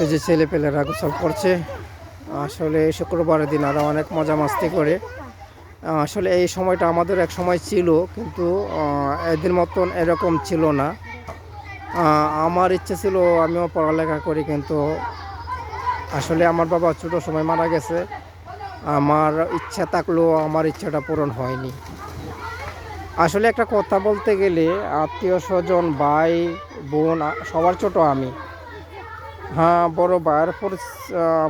এই যে ছেলেপেলেরা গোসল করছে। আসলে শুক্রবারের দিন আরও অনেক মজা মাস্তি করে। আসলে এই সময়টা আমাদের এক সময় ছিল, কিন্তু এদের মতন এরকম ছিল না। আমার ইচ্ছে ছিল আমিও পড়ালেখা করি, কিন্তু আসলে আমার বাবা ছোটো সময় মারা গেছে। আমার ইচ্ছা থাকলেও আমার ইচ্ছাটা পূরণ হয়নি। আসলে একটা কথা বলতে গেলে আত্মীয় স্বজন, ভাই বোন সবার ছোট আমি। হ্যাঁ, বড় ভাইয়ের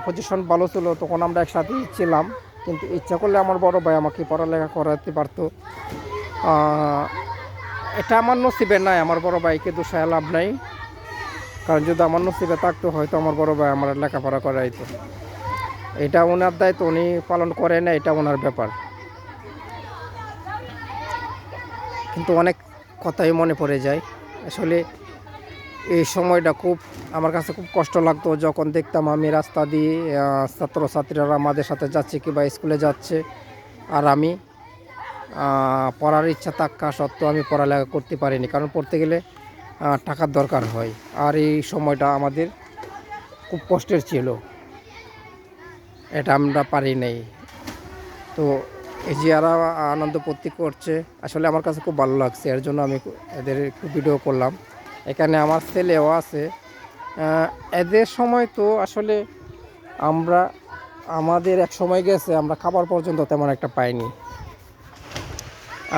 পজিশন ভালো ছিল, তখন আমরা একসাথেই ছিলাম। কিন্তু ইচ্ছা করলে আমার বড় ভাই আমাকে পড়ালেখা করাতে পারতো। এটা আমার নসিবে নাই, আমার বড় ভাইকে দোষায় লাভ নাই। কারণ যদি আমার নসিবে থাকতো হয়তো আমার বড় ভাই আমার লেখাপড়া করাইতো। এটা ওনার দায়িত্ব, উনি পালন করে না, এটা ওনার ব্যাপার। কিন্তু অনেক কথাই মনে পড়ে যায়। আসলে এই সময়টা খুব আমার কাছে খুব কষ্ট লাগতো যখন দেখতাম আমি রাস্তা দিয়ে ছাত্রছাত্রীরা আমাদের সাথে যাচ্ছে কিংবা স্কুলে যাচ্ছে, আর আমি পড়ার ইচ্ছা থাকা সত্ত্বেও আমি পড়ালেখা করতে পারিনি। কারণ পড়তে গেলে টাকার দরকার হয়, আর এই সময়টা আমাদের খুব কষ্টের ছিল, এটা আমরা পারি নাই। তো এই যে এরা আনন্দ ফুর্তি করছে, আসলে আমার কাছে খুব ভালো লাগছে। এর জন্য আমি এদের একটু ভিডিও করলাম। এখানে আমার ছেলেও আছে। এদের সময় তো আসলে আমরা আমাদের এক সময় গেছে, আমরা খাবার পর্যন্ত তেমন একটা পাইনি।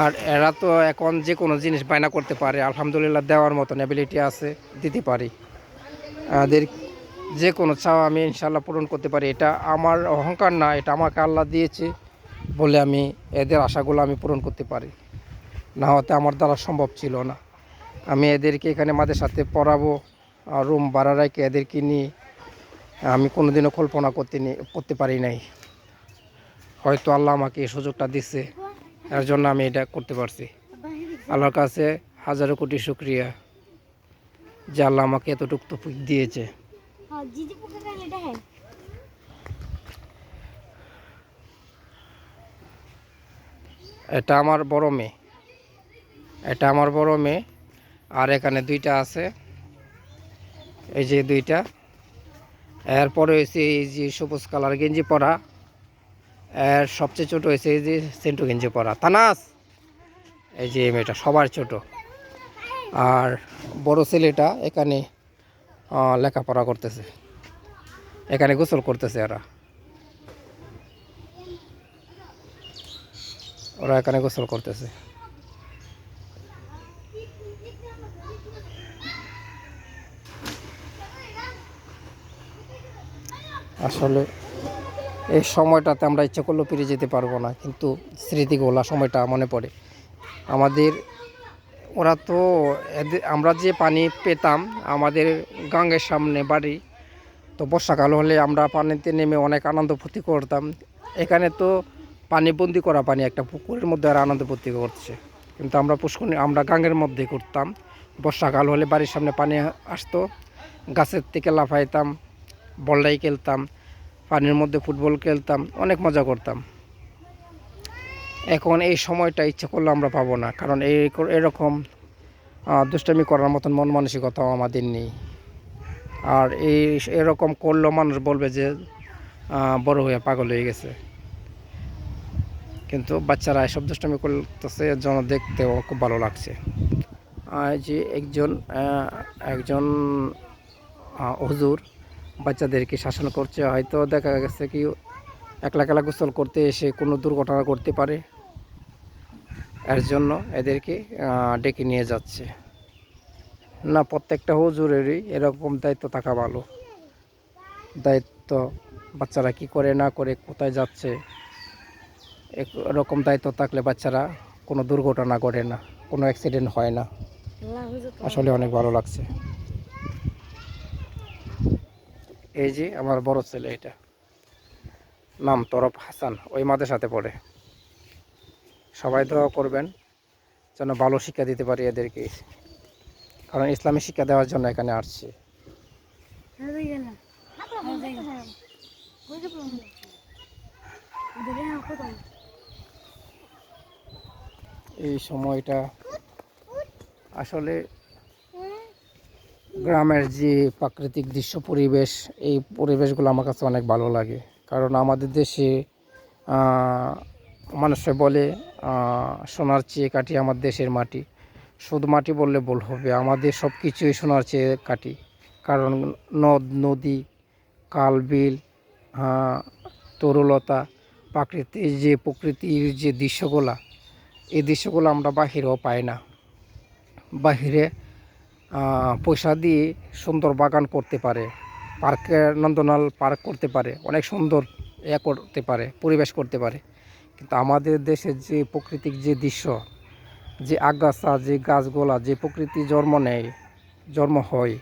আর এরা তো এখন যে কোনো জিনিস বায়না করতে পারে, আলহামদুলিল্লাহ দেওয়ার মতন অ্যাবিলিটি আছে, দিতে পারি। এদের যে কোনো চাওয়া আমি ইনশাল্লাহ পূরণ করতে পারি। এটা আমার অহংকার না, এটা আমাকে আল্লাহ দিয়েছে বলে আমি এদের আশাগুলো আমি পূরণ করতে পারি। না হতে আমার দ্বারা সম্ভব ছিল না। আমি এদেরকে এখানে আমাদের সাথে পড়াবো, রুম ভাড়া রেখে এদেরকে নিয়ে আমি কোনোদিনও কল্পনা করতে পারি নাই। হয়তো আল্লাহ আমাকে এই সুযোগটা দিচ্ছে, এর জন্য আমি এটা করতে পারছি। আল্লাহর কাছে হাজারো কোটি শুকরিয়া যে আল্লাহ আমাকে এতটুকু তৌফিক দিয়েছে। এটা আমার বড় মেয়ে, এটা আমার বড় মেয়ে। আর এখানে দুইটা আছে, এই যে দুইটা। এরপরে হয়েছে এই যে সবুজ কালার গেঞ্জি পরা, এর সবচেয়ে ছোট হয়েছে এই যে সেন্টু গেঞ্জি পরা তানাস। এই যে মেয়েটা সবার ছোট। আর বড় ছেলেটা এখানে লেখাপড়া করতেছে, এখানে গোসল করতেছে। ওরা এখানে গোসল করতেছে। আসলে এই সময়টাতে আমরা ইচ্ছা করলেও ফিরে যেতে পারবো না, কিন্তু স্মৃতিগুলা সময়টা মনে পড়ে আমাদের। ওরা তো আমরা যে পানি পেতাম আমাদের গাঙ্গের সামনে বাড়ি, তো বর্ষাকাল হলে আমরা পানিতে নেমে অনেক আনন্দ ফুর্তি করতাম। এখানে তো পানি বন্দি করা পানি, একটা পুকুরের মধ্যে আর আনন্দ ফুর্তি করছে, কিন্তু আমরা গাঙ্গের মধ্যে করতাম। বর্ষাকাল হলে বাড়ির সামনে পানি আসতো, গাছের থেকে লাফাইতাম, বলটাই খেলতাম, পানির মধ্যে ফুটবল খেলতাম, অনেক মজা করতাম। এখন এই সময়টা ইচ্ছা করলে আমরা পাবো না, কারণ এরকম দুষ্টামি করার মতন মন মানসিকতাও আমাদের নেই। আর এরকম করলেও মানুষ বলবে যে বড় হয়ে পাগল হয়ে গেছে। কিন্তু বাচ্চারা এসব দুষ্টামি করতেছে, এর জন্য দেখতেও খুব ভালো লাগছে। যে একজন হুজুর বাচ্চাদেরকে শাসন করছে। হয়তো দেখা গেছে কি একলা একলা গোসল করতে এসে কোনো দুর্ঘটনা করতে পারে, এর জন্য এদেরকে ডেকে নিয়ে যাচ্ছে। না, প্রত্যেকটা হুজুরেরই এরকম দায়িত্ব থাকা ভালো। দায়িত্ব, বাচ্চারা কি করে না করে, কোথায় যাচ্ছে, এরকম দায়িত্ব থাকলে বাচ্চারা কোনো দুর্ঘটনা ঘটে না, কোনো অ্যাক্সিডেন্ট হয় না। আসলে অনেক ভালো লাগছে। এই যে আমার বড় ছেলে, এটা নাম তরফ হাসান, ওই মাদ্রাসাতে পড়ে। সবাই দোয়া করবেন যেন ভালো শিক্ষা দিতে পারি এদেরকে, কারণ ইসলামী শিক্ষা দেওয়ার জন্য এখানে আসছি। এই সময়টা আসলে গ্রামের যে প্রাকৃতিক দৃশ্য পরিবেশ, এই পরিবেশগুলো আমার কাছে অনেক ভালো লাগে। কারণ আমাদের দেশে মানুষে বলে সোনার চেয়ে কাটি আমার দেশের মাটি। শুধু মাটি বললে ভুল হবে, আমাদের সব কিছুই সোনার চেয়ে কাটি। কারণ নদ নদী, খাল বিল, তরুলতা, প্রকৃতির যে দৃশ্যগুলা, এই দৃশ্যগুলো আমরা বাহিরেও পাই না। বাহিরে পয়সা দিয়ে সুন্দর বাগান করতে পারে, নন্দনাল পার্ক করতে পারে, অনেক সুন্দর করতে পারে, পরিবেশ করতে পারে। কিন্তু আমাদের দেশের যে প্রাকৃতিক যে দৃশ্য, যে আগাছা, যে গাছগুলা, যে প্রকৃতি জন্ম হয়,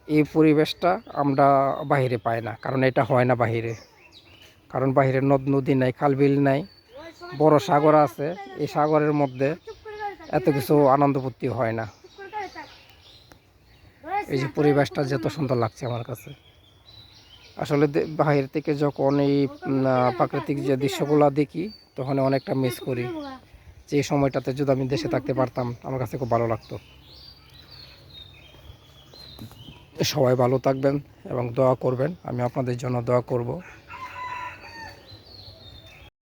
এই পরিবেশটা আমরা বাহিরে পাই না। কারণ এটা হয় না বাহিরে। কারণ বাহিরে নদ নদী নাই, খাল বিল নাই, বড় সাগর আছে। এই সাগরের মধ্যে এত কিছু আনন্দ ফুর্তি হয় না। এই যে পরিবেশটা যত সুন্দর লাগছে আমার কাছে, আসলে বাহির থেকে যখন এই প্রাকৃতিক যে দৃশ্যগুলো দেখি, তখন অনেকটা মিস করি যে এই সময়টাতে যদি আমি দেশে থাকতে পারতাম, আমার কাছে খুব ভালো লাগতো। সবাই ভালো থাকবেন এবং দোয়া করবেন, আমি আপনাদের জন্য দোয়া করব।